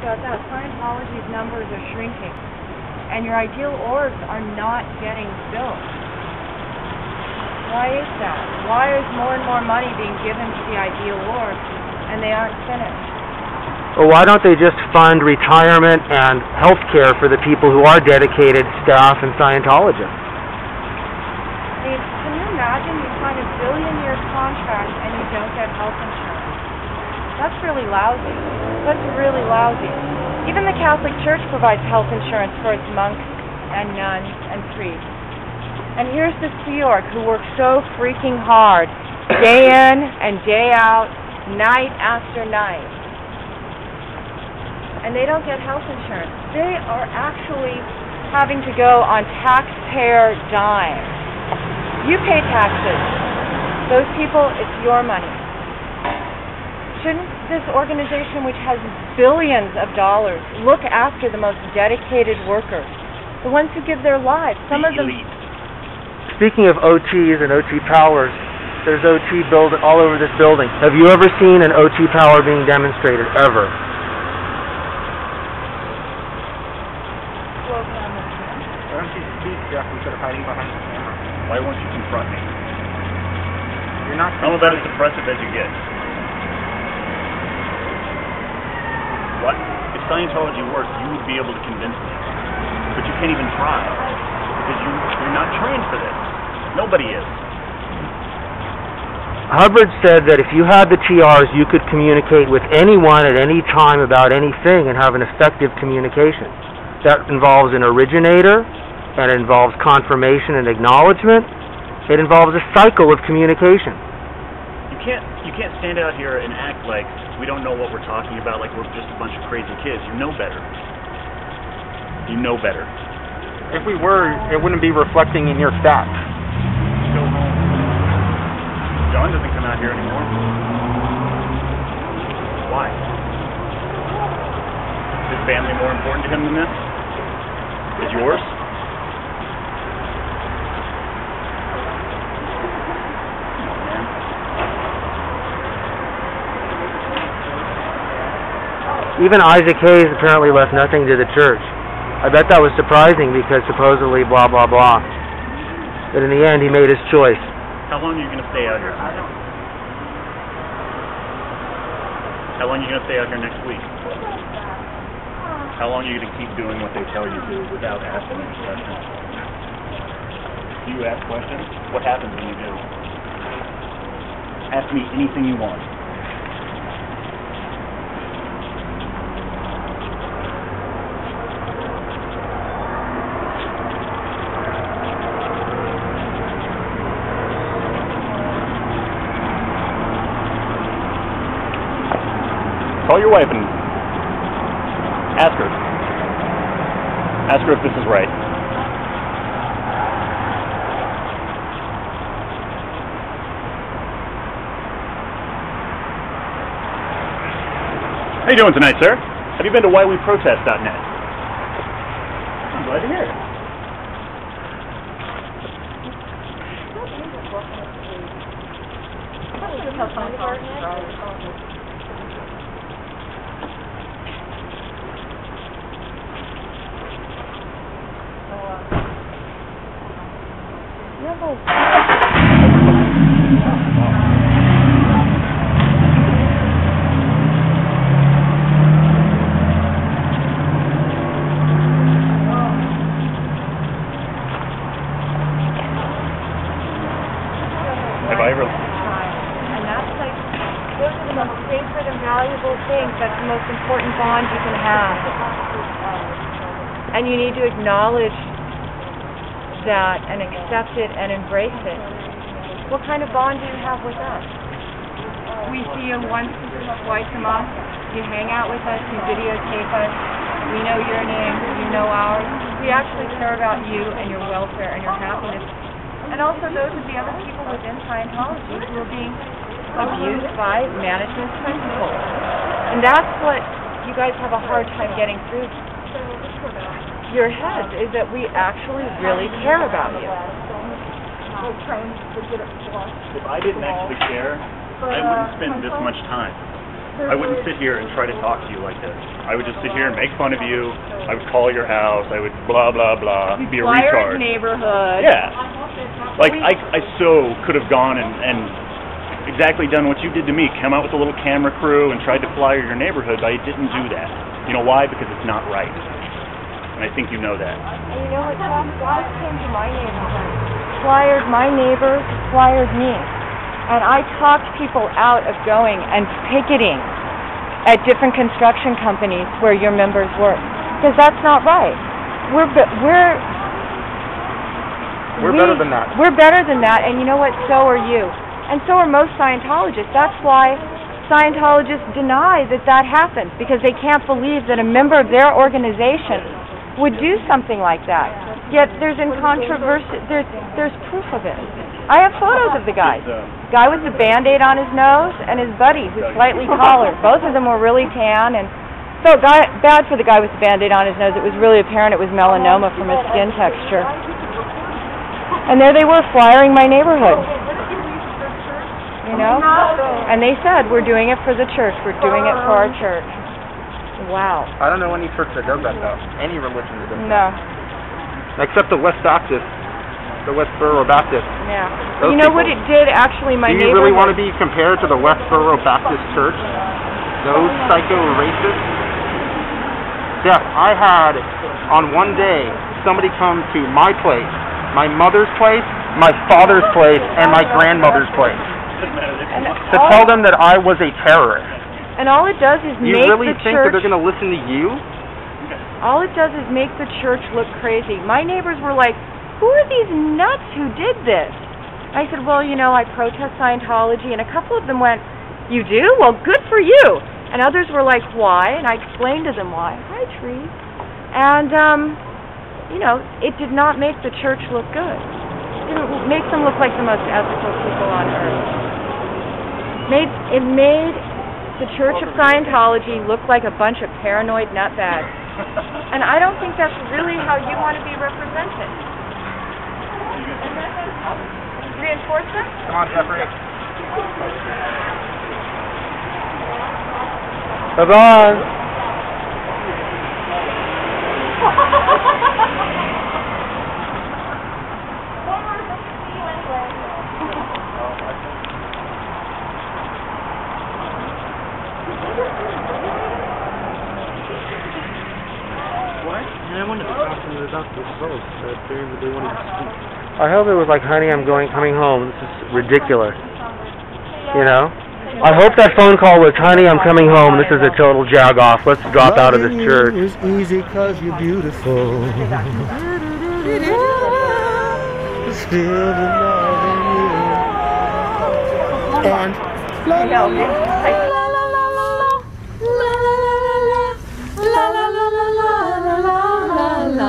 about that. Scientology's numbers are shrinking, and your ideal orbs are not getting built. Why is that? Why is more and more money being given to the ideal orbs, and they aren't finished? Well, why don't they just fund retirement and health care for the people who are dedicated staff and Scientologists? I mean, can you imagine you sign a billion-year contract and you don't get health insurance? That's really lousy. That's really lousy. Even the Catholic Church provides health insurance for its monks and nuns and priests. And here's this Sea Orc who works so freaking hard, day in and day out, night after night. And they don't get health insurance. They are actually having to go on taxpayer dime. You pay taxes. Those people, it's your money. Shouldn't this organization, which has billions of dollars, look after the most dedicated workers, the ones who give their lives? Some of them. Speaking of OTs and OT powers, there's OT all over this building. Have you ever seen an OT power being demonstrated, ever? Why don't you speak, Jeff, instead of hiding behind the camera? Why won't you confront me? You're not I'm about as suppressive as you get. What? If Scientology worked, you would be able to convince me. But you can't even try. Because you're not trained for this. Nobody is. Hubbard said that if you had the TRs, you could communicate with anyone at any time about anything and have an effective communication. That involves an originator, and it involves confirmation and acknowledgement. It involves a cycle of communication. You can't stand out here and act like we don't know what we're talking about, like we're just a bunch of crazy kids. You know better. You know better. If we were, it wouldn't be reflecting in your stats. Go home. John doesn't come out here anymore. Why? Is his family more important to him than this? Is yours? Even Isaac Hayes apparently left nothing to the church. I bet that was surprising because supposedly blah, blah, blah. But in the end, he made his choice. How long are you going to stay out here? How long are you going to stay out here next week? How long are you going to keep doing what they tell you to without asking any questions? Do you ask questions? What happens when you do? Ask me anything you want. Call your wife and ask her. Ask her if this is right. How you doing tonight, sir? Have you been to whyweprotest.net? I'm glad to hear it. Have I ever? And that's like, those are the most sacred and valuable things. That's the most important bond you can have. And you need to acknowledge that and accept it and embrace it. What kind of bond do you have with us? We see you once, twice a month. You hang out with us, you videotape us. We know your name, you know ours. We actually care about you and your welfare and your happiness. And also those of the other people within Scientology who are being abused by management principles. And that's what you guys have a hard time getting through your heads, is that we actually really care about you. If I didn't actually care, I wouldn't spend this much time. I wouldn't sit here and try to talk to you like this. I would just sit here and make fun of you. I would call your house. I would blah, blah, blah, be a retard. Neighborhood. Yeah. Like, I so could have gone and exactly done what you did to me. Come out with a little camera crew and tried to flyer your neighborhood, but I didn't do that. You know why? Because it's not right. And I think you know that. And you know what, Tom? Guys came to my neighborhood, flyered my neighbors, flyered me. And I talked people out of going and picketing at different construction companies where your members work. Because that's not right. We're better than that. We're better than that, and you know what? So are you. And so are most Scientologists. That's why Scientologists deny that that happened, because they can't believe that a member of their organization would do something like that. Yet there's proof of it. I have photos of the guys. Guy with the Band-Aid on his nose and his buddy who's slightly taller. Both of them were really tan, and felt bad for the guy with the Band-Aid on his nose. It was really apparent it was melanoma from his skin texture. And there they were, flyering my neighborhood. You know? And they said, we're doing it for the church. We're doing it for our church. Wow. I don't know any church that does that, though. Any religion that does that. No. Except the West Baptist. The West Farrow Baptist. Yeah. But you know what it did, actually, my neighborhood... Do you really want to be compared to the West Farrow Baptist Church? Those psycho racists? Yeah, I had, on one day, somebody come to my place, my mother's place, my father's place, and my grandmother's place. To tell them that I was a terrorist. And all it does is make the church... You really think that they're going to listen to you? All it does is make the church look crazy. My neighbors were like, who are these nuts who did this? I said, well, you know, I protest Scientology, and a couple of them went, you do? Well, good for you. And others were like, why? And I explained to them why. Hi, Tree. And, you know, it did not make the church look good. It didn't make them look like the most ethical people on earth. It made the Church of Scientology look like a bunch of paranoid nutbags. And I don't think that's really how you want to be represented. Reinforcement? Come on, Jeffrey. Bye-bye. I wanted to talk to the doctor both. They wanted to speak. I hope it was like, honey, I'm coming home. This is ridiculous. You know? I hope that phone call was, honey, I'm coming home. This is a total jag-off. Let's drop out of this church. It's easy 'cause you're beautiful. Feel the love in you. And la la la la la la la la la la la la.